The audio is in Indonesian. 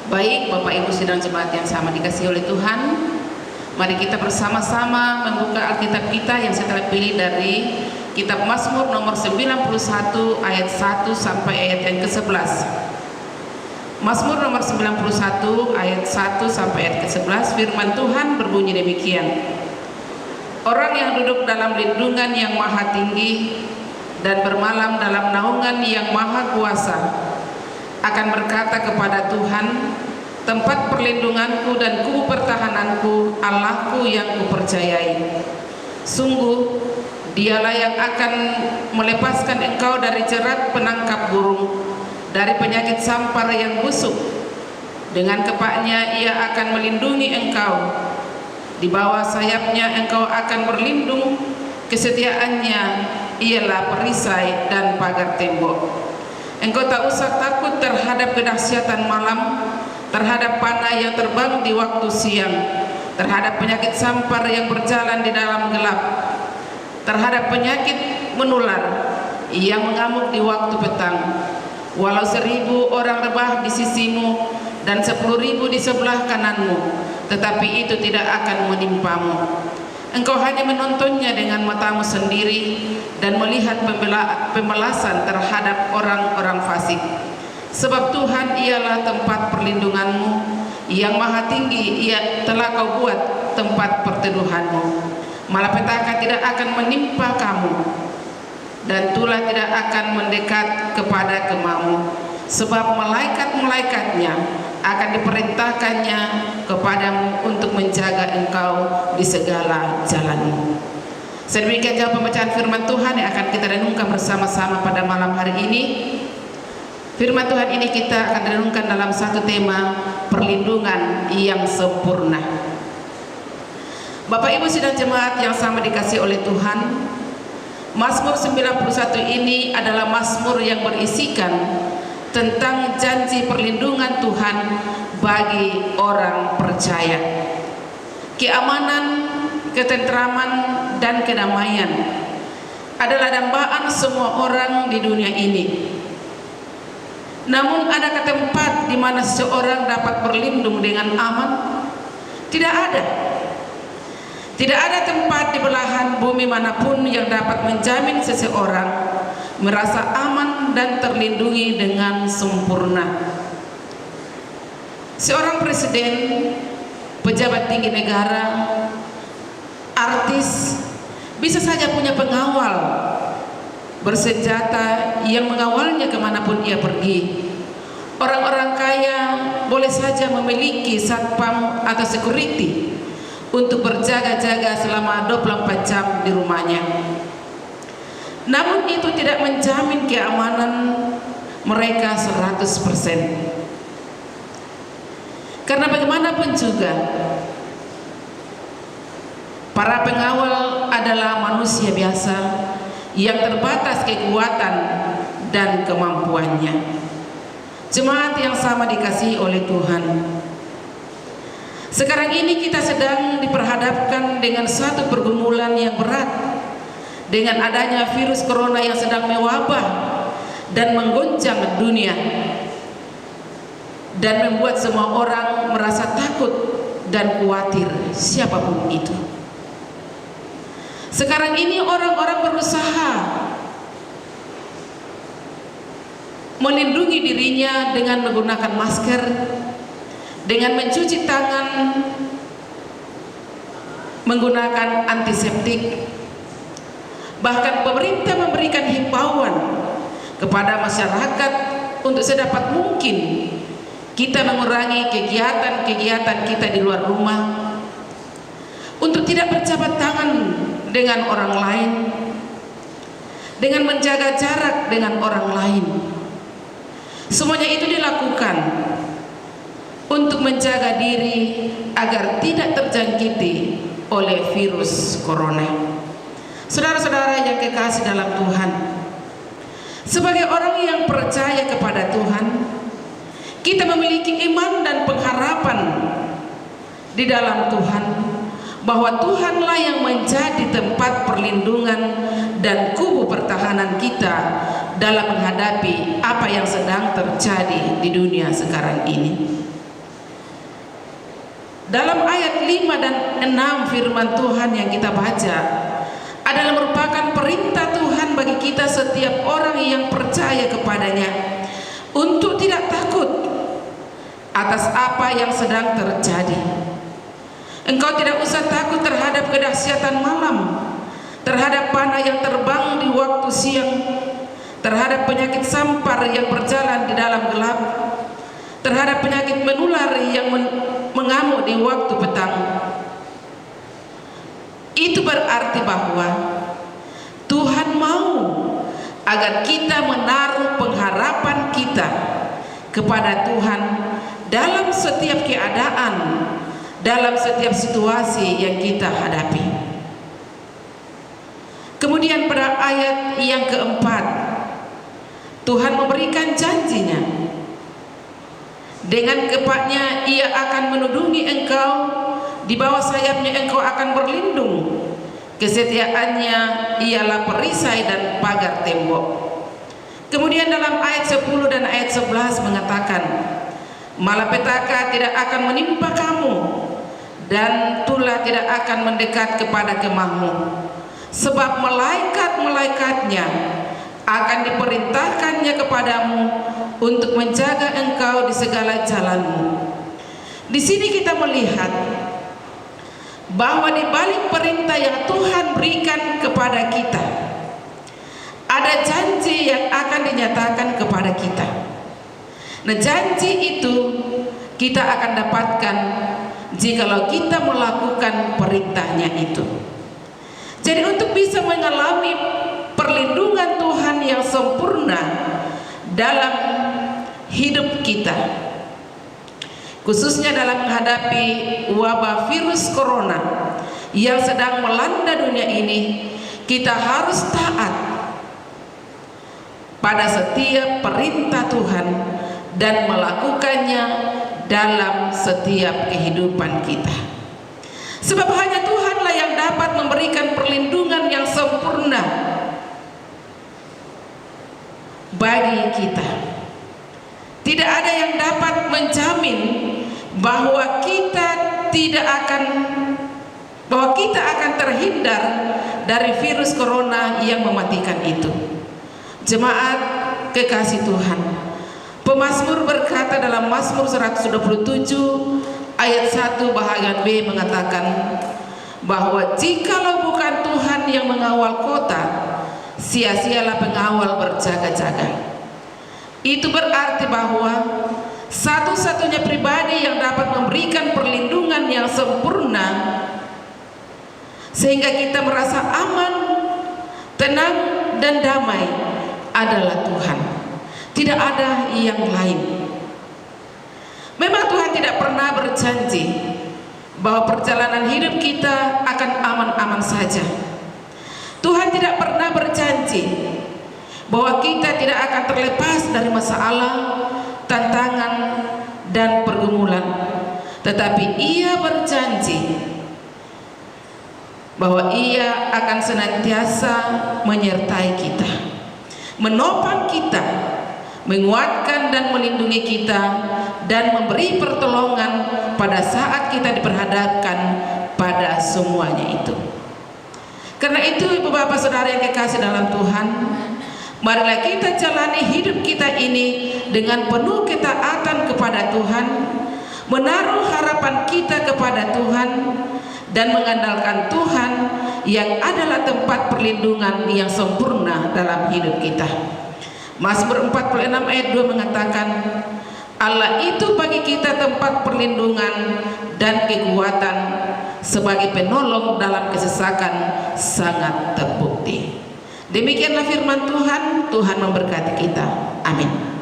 Baik, Bapak Ibu sidang jemaat yang sama dikasihi oleh Tuhan, mari kita bersama-sama membuka Alkitab kita yang saya telah pilih dari Kitab Mazmur nomor 91 ayat 1 sampai ayat yang ke-11. Mazmur nomor 91 ayat 1 sampai ayat ke-11, firman Tuhan berbunyi demikian. Orang yang duduk dalam lindungan yang maha tinggi dan bermalam dalam naungan yang maha kuasa akan berkata kepada Tuhan, tempat perlindunganku dan kubu pertahananku, Allahku yang kupercayai. Sungguh dialah yang akan melepaskan engkau dari jerat penangkap burung, dari penyakit sampar yang busuk. Dengan kepaknya ia akan melindungi engkau, di bawah sayapnya engkau akan berlindung. Kesetiaannya ialah perisai dan pagar tembok. Engkau tak usah takut terhadap kedahsyatan malam, terhadap panah yang terbang di waktu siang, terhadap penyakit sampar yang berjalan di dalam gelap, terhadap penyakit menular yang mengamuk di waktu petang. Walau 1000 orang rebah di sisimu dan 10.000 di sebelah kananmu, tetapi itu tidak akan menimpamu. Engkau hanya menontonnya dengan matamu sendiri dan melihat pembalasan terhadap orang-orang fasik. Sebab Tuhan ialah tempat perlindunganmu, yang maha tinggi ia telah kau buat tempat perteduhanmu. Malapetaka tidak akan menimpa kamu, dan tulah tidak akan mendekat kepada kemamu. Sebab malaikat-malaikatnya akan diperintahkannya kepadamu untuk menjaga engkau di segala jalanmu. Sedemikian jauh pembacaan firman Tuhan yang akan kita renungkan bersama-sama pada malam hari ini. Firman Tuhan ini kita akan renungkan dalam satu tema, perlindungan yang sempurna. Bapak Ibu sidang jemaat yang sama dikasihi oleh Tuhan, Mazmur 91 ini adalah mazmur yang berisikan tentang janji perlindungan Tuhan bagi orang percaya. Keamanan, ketentraman, dan kedamaian adalah dambaan semua orang di dunia ini. Namun adakah tempat di mana seseorang dapat berlindung dengan aman? Tidak ada. Tidak ada tempat di belahan bumi manapun yang dapat menjamin seseorang merasa aman dan terlindungi dengan sempurna. Seorang presiden, pejabat tinggi negara, artis bisa saja punya pengawal bersenjata yang mengawalnya kemanapun ia pergi. Orang-orang kaya boleh saja memiliki satpam atau security untuk berjaga-jaga selama 24 jam di rumahnya. Namun itu tidak menjamin keamanan mereka 100%. Karena bagaimanapun juga, para pengawal adalah manusia biasa yang terbatas kekuatan dan kemampuannya. Jemaat yang sama dikasihi oleh Tuhan, sekarang ini kita sedang diperhadapkan dengan satu pergumulan yang berat, dengan adanya virus corona yang sedang mewabah dan menggoncang dunia dan membuat semua orang merasa takut dan khawatir, siapapun itu. Sekarang ini orang-orang berusaha melindungi dirinya dengan menggunakan masker, dengan mencuci tangan, menggunakan antiseptik. Bahkan pemerintah memberikan himbauan kepada masyarakat untuk sedapat mungkin kita mengurangi kegiatan-kegiatan kita di luar rumah, untuk tidak berjabat tangan dengan orang lain, dengan menjaga jarak dengan orang lain. Semuanya itu dilakukan untuk menjaga diri agar tidak terjangkiti oleh virus corona. Saudara-saudara yang kekasih dalam Tuhan, sebagai orang yang percaya kepada Tuhan, kita memiliki iman dan pengharapan di dalam Tuhan, bahwa Tuhanlah yang menjadi tempat perlindungan dan kubu pertahanan kita dalam menghadapi apa yang sedang terjadi di dunia sekarang ini. dalam ayat 5 dan 6 firman Tuhan yang kita baca adalah merupakan perintah Tuhan bagi kita setiap orang yang percaya kepadanya untuk tidak takut atas apa yang sedang terjadi. Engkau tidak usah takut terhadap kedahsyatan malam, terhadap panah yang terbang di waktu siang, terhadap penyakit sampar yang berjalan di dalam gelap, terhadap penyakit menular yang mengamuk di waktu petang. Itu berarti bahwa Tuhan mau agar kita menaruh pengharapan kita kepada Tuhan dalam setiap keadaan, dalam setiap situasi yang kita hadapi. Kemudian pada ayat yang keempat, Tuhan memberikan janjinya. Dengan kepaknya ia akan menudungi engkau, di bawah sayapnya engkau akan berlindung. Kesetiaannya ialah perisai dan pagar tembok. Kemudian dalam ayat 10 dan ayat 11 mengatakan, malapetaka tidak akan menimpa kamu, dan tulah tidak akan mendekat kepada kemahmu, sebab malaikat-malaikatnya akan diperintahkannya kepadamu untuk menjaga engkau di segala jalanmu. Di sini kita melihat bahwa di balik perintah yang Tuhan berikan kepada kita, ada janji yang akan dinyatakan kepada kita. Nah, janji itu kita akan dapatkan jikalau kita melakukan perintahnya itu. Jadi untuk bisa mengalami perlindungan Tuhan yang sempurna dalam hidup kita, khususnya dalam menghadapi wabah virus corona yang sedang melanda dunia ini, kita harus taat pada setiap perintah Tuhan dan melakukannya dalam setiap kehidupan kita. Sebab hanya Tuhanlah yang dapat memberikan perlindungan yang sempurna bagi kita. Tidak ada yang dapat menjamin bahwa kita akan terhindar dari virus corona yang mematikan itu. Jemaat kekasih Tuhan, pemazmur berkata dalam Mazmur 127 ayat 1 bahagian B mengatakan bahwa jikalau bukan Tuhan yang mengawal kota, sia-sialah pengawal berjaga-jaga. Itu berarti bahwa satu-satunya pribadi yang dapat memberikan perlindungan yang sempurna sehingga kita merasa aman, tenang dan damai adalah Tuhan. Tidak ada yang lain. Memang Tuhan tidak pernah berjanji bahwa perjalanan hidup kita akan aman-aman saja. Tuhan tidak pernah berjanji bahwa kita tidak akan terlepas dari masalah, tantangan dan pergumulan. Tetapi Ia berjanji bahwa Ia akan senantiasa menyertai kita, menopang kita, menguatkan dan melindungi kita, dan memberi pertolongan pada saat kita diperhadapkan pada semuanya itu. Karena itu Ibu Bapak Saudara yang kekasih dalam Tuhan, marilah kita jalani hidup kita ini dengan penuh ketaatan kepada Tuhan, menaruh harapan kita kepada Tuhan, dan mengandalkan Tuhan yang adalah tempat perlindungan yang sempurna dalam hidup kita. Mazmur 46 ayat 2 mengatakan, Allah itu bagi kita tempat perlindungan dan kekuatan, sebagai penolong dalam kesesakan sangat terbukti. Demikianlah firman Tuhan. Tuhan memberkati kita. Amin.